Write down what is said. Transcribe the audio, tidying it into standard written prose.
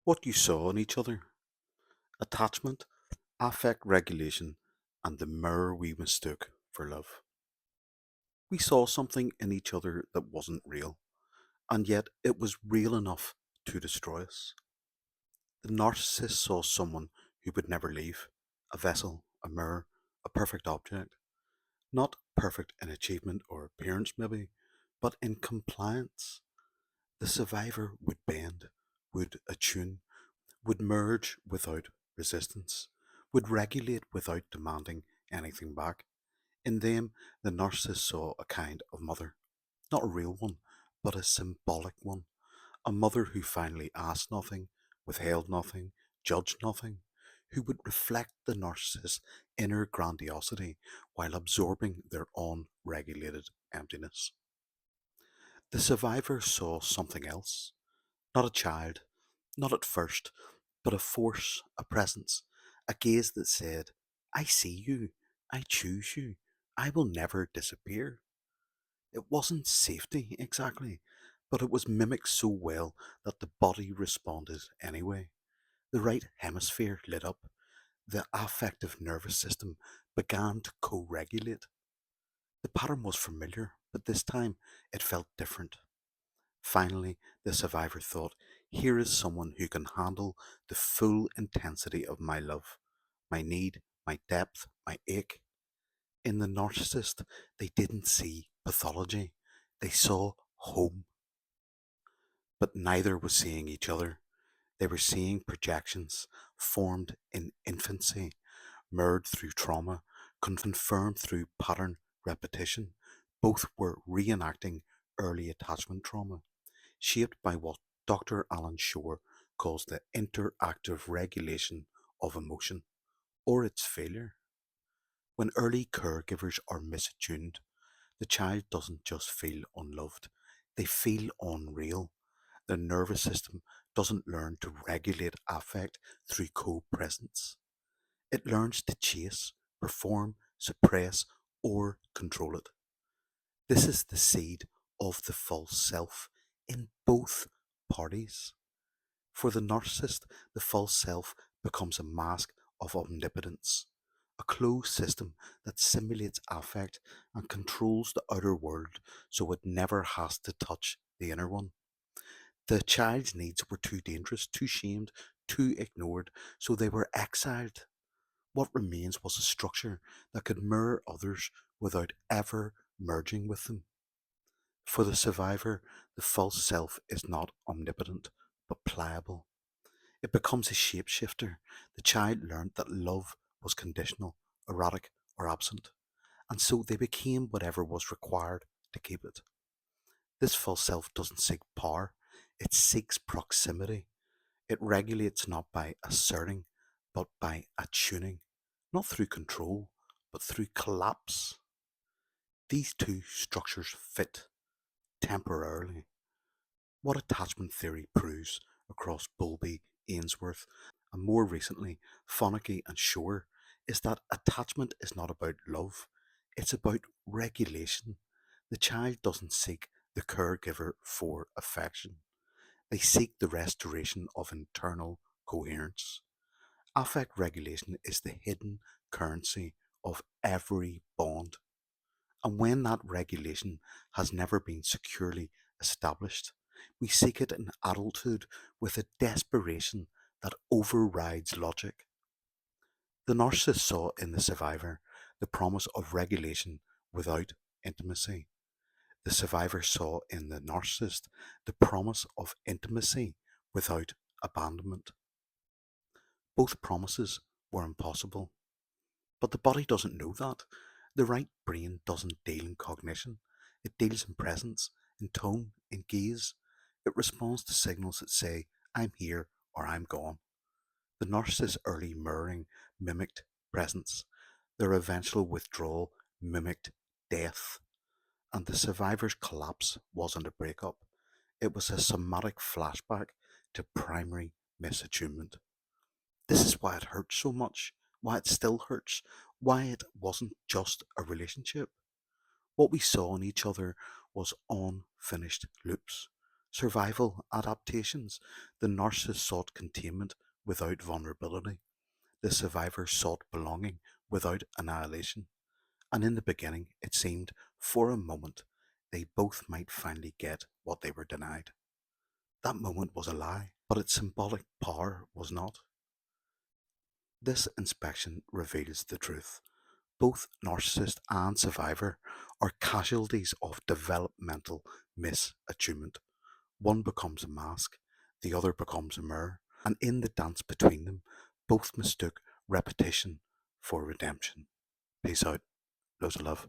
What you saw in each other, attachment, affect regulation, and the mirror we mistook for love. We saw something in each other that wasn't real, and yet it was real enough to destroy us. The narcissist saw someone who would never leave, a vessel, a mirror, a perfect object. Not perfect in achievement or appearance, maybe, but in compliance. The survivor would bend, would attune, would merge without resistance, would regulate without demanding anything back. In them, the narcissist saw a kind of mother, not a real one, but a symbolic one, a mother who finally asked nothing, withheld nothing, judged nothing, who would reflect the narcissist's inner grandiosity while absorbing their own regulated emptiness. The survivor saw something else, not a child, not at first, but a force, a presence, a gaze that said, I see you, I choose you, I will never disappear. It wasn't safety exactly, but it was mimicked so well that the body responded anyway. The right hemisphere lit up, the affective nervous system began to co regulate. The pattern was familiar, but this time it felt different. Finally, the survivor thought, here is someone who can handle the full intensity of my love, my need, my depth, my ache. In the narcissist, they didn't see pathology, they saw home. But neither was seeing each other. They were seeing projections formed in infancy, mirrored through trauma, confirmed through pattern repetition. Both were reenacting early attachment trauma, shaped by what Dr. Alan Shore calls the interactive regulation of emotion, or its failure. When early caregivers are misattuned, the child doesn't just feel unloved, they feel unreal. The nervous system doesn't learn to regulate affect through co presence. It learns to chase, perform, suppress, or control it. This is the seed of the false self in both parties. For the narcissist, the false self becomes a mask of omnipotence, a closed system that simulates affect and controls the outer world so it never has to touch the inner one. The child's needs were too dangerous, too shamed, too ignored, so they were exiled. What remains was a structure that could mirror others without ever merging with them. For the survivor, the false self is not omnipotent, but pliable. It becomes a shapeshifter. The child learned that love was conditional, erratic, or absent, and so they became whatever was required to keep it. This false self doesn't seek power, it seeks proximity. It regulates not by asserting, but by attuning, not through control, but through collapse. These two structures fit temporarily. What attachment theory proves across Bowlby, Ainsworth, and more recently Fonagy and Shore is that attachment is not about love, it's about regulation. The child doesn't seek the caregiver for affection, they seek the restoration of internal coherence. Affect regulation is the hidden currency of every bond. And when that regulation has never been securely established, we seek it in adulthood with a desperation that overrides logic. The narcissist saw in the survivor the promise of regulation without intimacy. The survivor saw in the narcissist the promise of intimacy without abandonment. Both promises were impossible. But the body doesn't know that. The right brain doesn't deal in cognition. It deals in presence, in tone, in gaze. It responds to signals that say, I'm here or I'm gone. The narcissist's early mirroring mimicked presence. Their eventual withdrawal mimicked death. And the survivor's collapse wasn't a breakup. It was a somatic flashback to primary misattunement. This is why it hurts so much, why it still hurts, why it wasn't just a relationship. What we saw in each other was unfinished loops, Survival adaptations. The narcissist sought containment without vulnerability. The survivor sought belonging without annihilation. And in the beginning, it seemed, for a moment, they both might finally get what they were denied. That moment was a lie, but its symbolic power was not. This inspection reveals the truth. Both narcissist and survivor are casualties of developmental misattunement. One becomes a mask, the other becomes a mirror, and in the dance between them, both mistook repetition for redemption. Peace out. Loads of love.